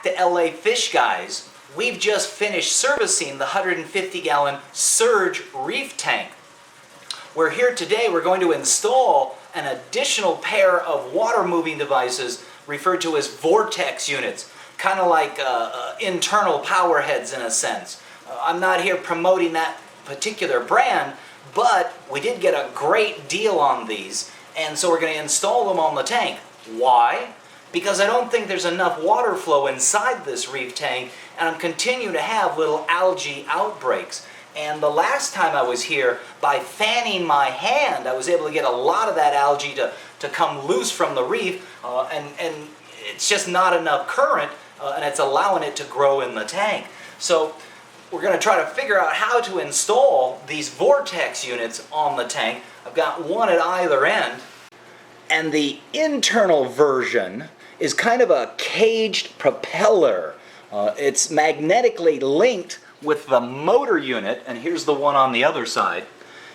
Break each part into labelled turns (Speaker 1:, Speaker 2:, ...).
Speaker 1: to LA Fishguys. We've just finished servicing the 150-gallon Surge Reef Tank. We're here today, we're going to install an additional pair of water-moving devices referred to as vortex units, kind of like internal power heads in a sense. I'm not here promoting that particular brand, but we did get a great deal on these, and so we're going to install them on the tank. Why? Because I don't think there's enough water flow inside this reef tank, and I'm continuing to have little algae outbreaks. And the last time I was here, by fanning my hand, I was able to get a lot of that algae to come loose from the reef, and it's just not enough current, and it's allowing it to grow in the tank. So we're going to try to figure out how to install these vortex units on the tank. I've got one at either end. And the internal version is kind of a caged propeller. It's magnetically linked with the motor unit, and here's the one on the other side.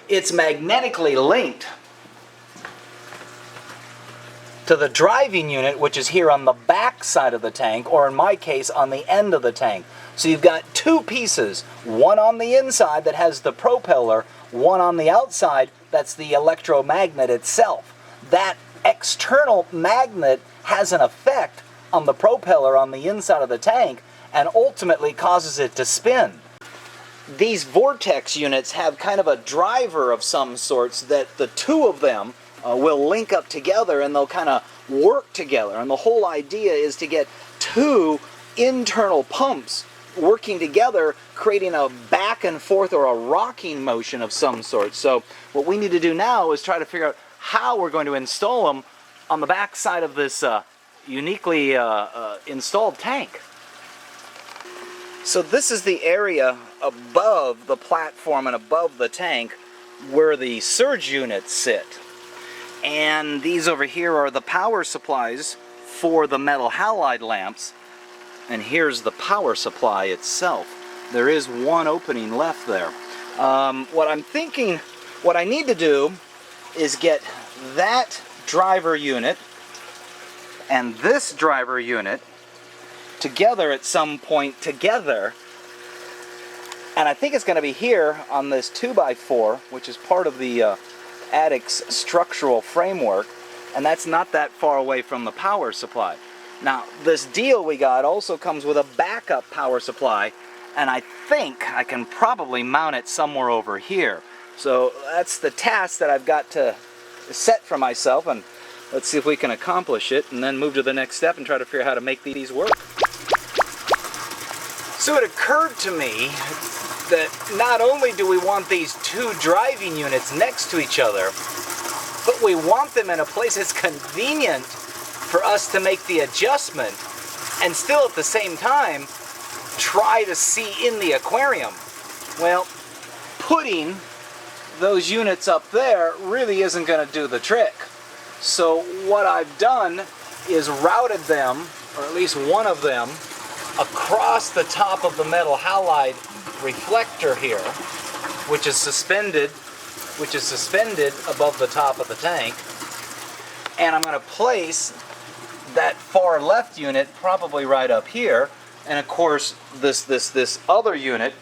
Speaker 1: It's magnetically linked to the driving unit, which is here on the back side of the tank, or in my case, on the end of the tank. So you've got two pieces, one on the inside that has the propeller, one on the outside that's the electromagnet itself. That external magnet has an effect on the propeller on the inside of the tank and ultimately causes it to spin. These vortex units have kind of a driver of some sorts that the two of them will link up together, and they'll kind of work together. And the whole idea is to get two internal pumps working together, creating a back and forth or a rocking motion of some sort. So what we need to do now is try to figure out how we're going to install them on the back side of this uniquely installed tank. So this is the area above the platform and above the tank where the surge units sit. And these over here are the power supplies for the metal halide lamps. And here's the power supply itself. There is one opening left there. What I'm thinking, what I need to do is get that driver unit and this driver unit together at some point together, and I think it's going to be here on this 2x4, which is part of the attic's structural framework, and that's not that far away from the power supply. Now this deal we got also comes with a backup power supply, and I think I can probably mount it somewhere over here. So that's the task that I've got to set for myself, and let's see if we can accomplish it and then move to the next step and try to figure out how to make these work. So it occurred to me that not only do we want these two driving units next to each other, but we want them in a place that's convenient for us to make the adjustment and still at the same time try to see in the aquarium. Well, putting those units up there really isn't going to do the trick. So what I've done is routed them, or at least one of them, across the top of the metal halide reflector here, which is suspended above the top of the tank. And I'm going to place that far left unit probably right up here, and of course this other unit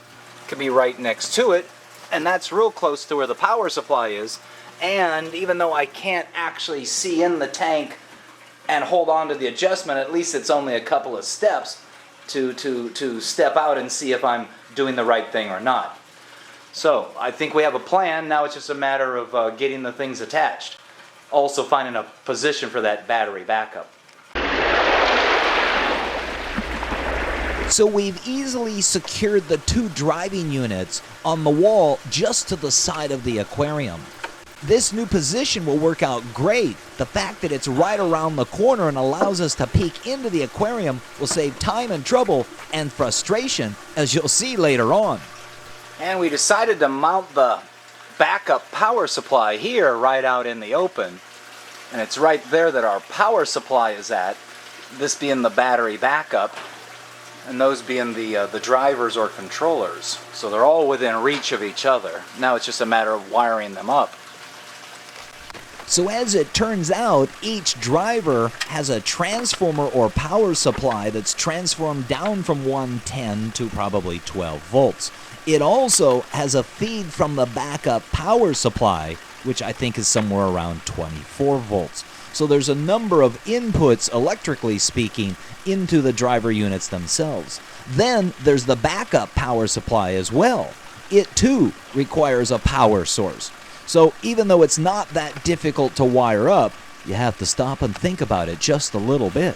Speaker 1: can be right next to it, and that's real close to where the power supply is. And even though I can't actually see in the tank and hold on to the adjustment, at least it's only a couple of steps to step out and see if I'm doing the right thing or not. So I think we have a plan. Now it's just a matter of getting the things attached. Also finding a position for that battery backup.
Speaker 2: So we've easily secured the two driving units on the wall just to the side of the aquarium. This new position will work out great. The fact that it's right around the corner and allows us to peek into the aquarium will save time and trouble and frustration, as you'll see later on.
Speaker 1: And we decided to mount the backup power supply here right out in the open. And it's right there that our power supply is at, this being the battery backup, and those being the drivers or controllers. So they're all within reach of each other. Now it's just a matter of wiring them up.
Speaker 2: So as it turns out, each driver has a transformer or power supply that's transformed down from 110 to probably 12 volts. It also has a feed from the backup power supply, which I think is somewhere around 24 volts. So there's a number of inputs, electrically speaking, into the driver units themselves. Then there's the backup power supply as well. It too requires a power source. So even though it's not that difficult to wire up, you have to stop and think about it just a little bit.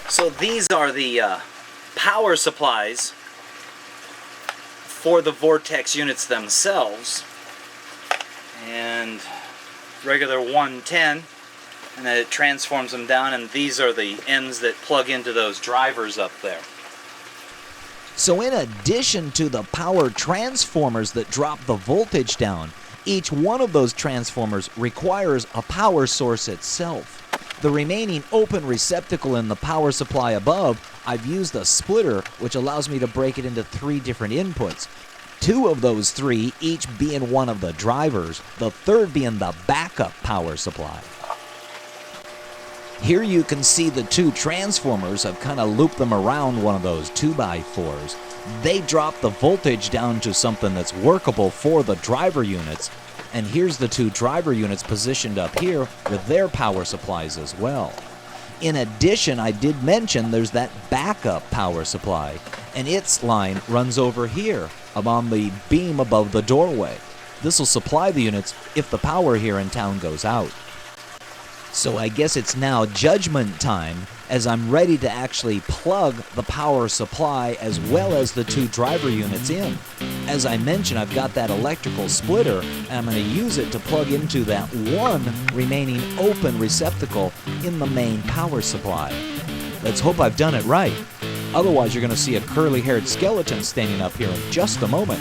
Speaker 1: So these are the power supplies for the Vortex units themselves. And regular 110, and then it transforms them down, and these are the ends that plug into those drivers up there.
Speaker 2: So in addition to the power transformers that drop the voltage down, each one of those transformers requires a power source itself. The remaining open receptacle in the power supply above, I've used a splitter which allows me to break it into 3 different inputs. 2 of those 3 each being one of the drivers, the third being the backup power supply. Here you can see the 2 transformers. I've kind of looped them around one of those 2x4s. They drop the voltage down to something that's workable for the driver units. And here's the 2 driver units positioned up here with their power supplies as well. In addition, I did mention there's that backup power supply, and its line runs over here on the beam above the doorway. This will supply the units if the power here in town goes out. So I guess it's now judgment time, as I'm ready to actually plug the power supply as well as the 2 driver units in. As I mentioned, I've got that electrical splitter, and I'm going to use it to plug into that 1 remaining open receptacle in the main power supply. Let's hope I've done it right. Otherwise, you're going to see a curly-haired skeleton standing up here in just a moment.